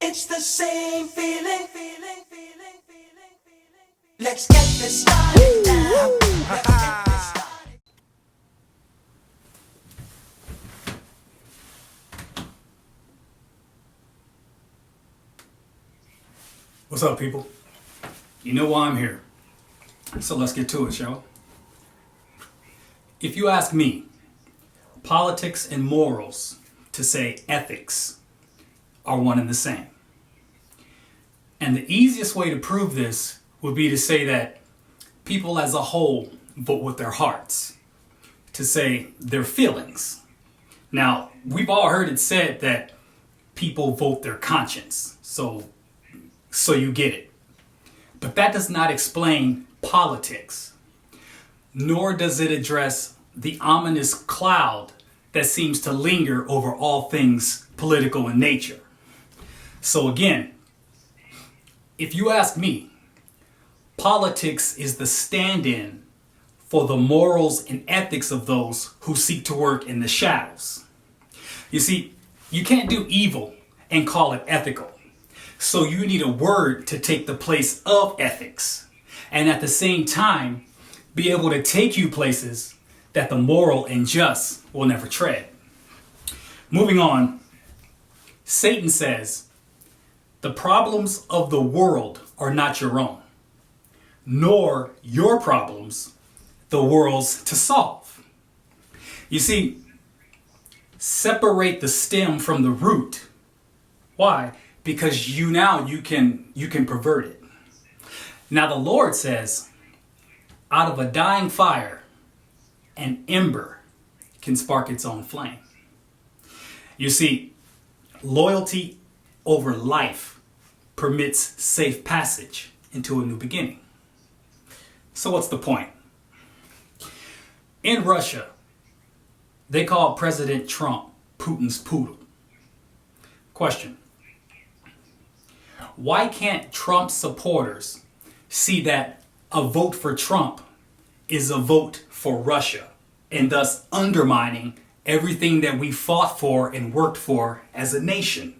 It's the same feeling. Let's get this started now. Let's get this started. What's up, people? You know why I'm here. So let's get to it, shall we? If you ask me, politics and morals, to say ethics, are one and the same. And the easiest way to prove this would be to say that people as a whole vote with their hearts, to say their feelings. Now, we've all heard it said that people vote their conscience, so you get it. But that does not explain politics, nor does it address the ominous cloud that seems to linger over all things political in nature. So again, if you ask me, politics is the stand-in for the morals and ethics of those who seek to work in the shadows. You see, you can't do evil and call it ethical. So you need a word to take the place of ethics, and at the same time, be able to take you places that the moral and just will never tread. Moving on, Satan says, the problems of the world are not your own, nor your problems the world's to solve. You see, separate the stem from the root. Why? Because you can pervert it. Now the Lord says, out of a dying fire, an ember can spark its own flame. You see, loyalty over life permits safe passage into a new beginning. So what's the point? In Russia, they call President Trump Putin's poodle. Question: why can't Trump supporters see that a vote for Trump is a vote for Russia, and thus undermining everything that we fought for and worked for as a nation,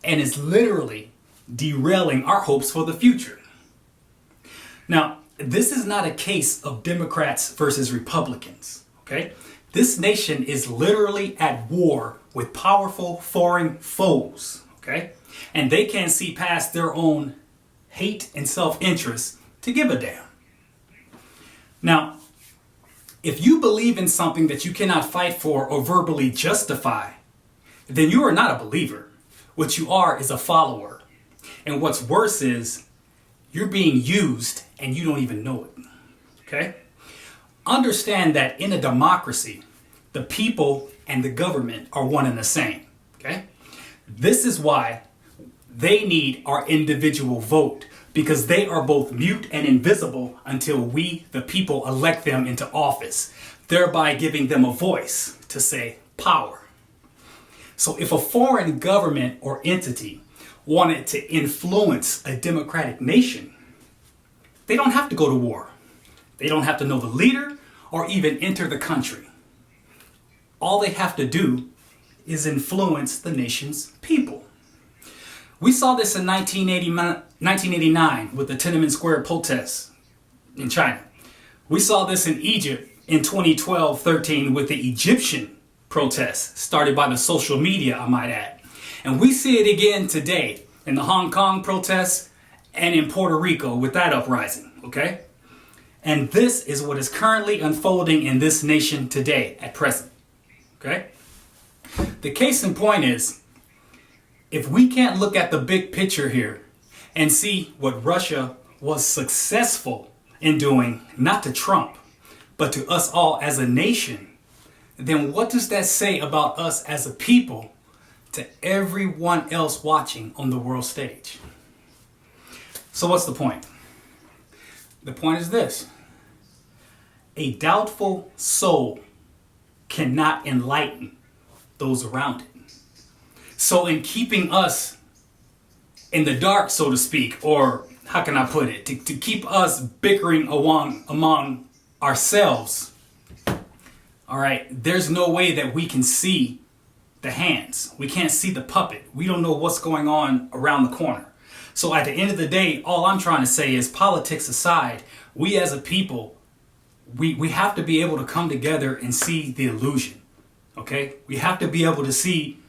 and is literally derailing our hopes for the future? Now, this is not a case of Democrats versus Republicans, okay? This nation is literally at war with powerful foreign foes, okay? And they can't see past their own hate and self-interest to give a damn. Now, if you believe in something that you cannot fight for or verbally justify, then you are not a believer. What you are is a follower. And what's worse is you're being used and you don't even know it. Okay? Understand that in a democracy, the people and the government are one and the same. Okay? This is why they need our individual vote, because they are both mute and invisible until we, the people, elect them into office, thereby giving them a voice to say power. So if a foreign government or entity wanted to influence a democratic nation, they don't have to go to war. They don't have to know the leader or even enter the country. All they have to do is influence the nation's people. We saw this in 1989 with the Tiananmen Square protests in China. We saw this in Egypt in 2012-13 with the Egyptian protests started by the social media, I might add. And we see it again today in the Hong Kong protests and in Puerto Rico with that uprising, okay? And this is what is currently unfolding in this nation today at present, okay? The case in point is, if we can't look at the big picture here and see what Russia was successful in doing, not to Trump, but to us all as a nation, then what does that say about us as a people to everyone else watching on the world stage? So what's the point? The point is this: a doubtful soul cannot enlighten those around it. So in keeping us in the dark, so to speak, or how can I put it, to keep us bickering among ourselves, all right, there's no way that we can see the hands. We can't see the puppet. We don't know what's going on around the corner. So at the end of the day, all I'm trying to say is, politics aside, we as a people, we have to be able to come together and see the illusion. Okay? We have to be able to see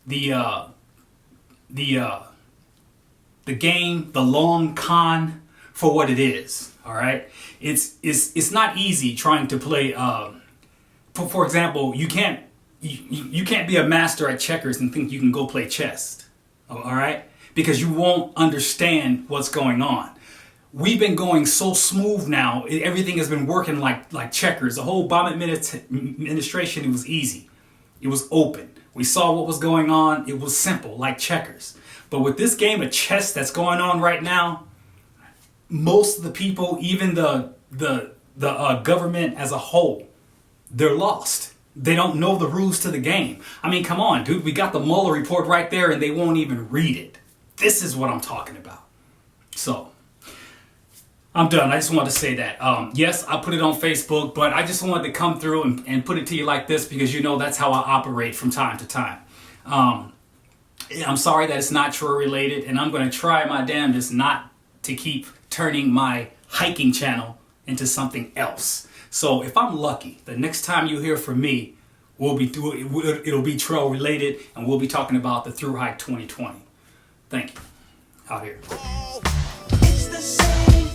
the game, the long con for what it is. All right? It's not easy trying to play for example, you can't be a master at checkers and think you can go play chess. All right? Because you won't understand what's going on. We've been going so smooth now. Everything has been working like checkers. The whole Obama administration, it was easy. It was open. We saw what was going on. It was simple, like checkers. But with this game of chess that's going on right now, most of the people, even the government as a whole, they're lost. They don't know the rules to the game. I mean, come on, dude. We got the Mueller report right there and they won't even read it. This is what I'm talking about. So, I'm done. I just wanted to say that. Yes, I put it on Facebook, but I just wanted to come through and put it to you like this because you know that's how I operate from time to time. I'm sorry that it's not Troy related, and I'm going to try my damnedest not to keep turning my hiking channel into something else. So if I'm lucky, the next time you hear from me, it'll be trail related, and we'll be talking about the Through Hike 2020. Thank you. Out here. It's the same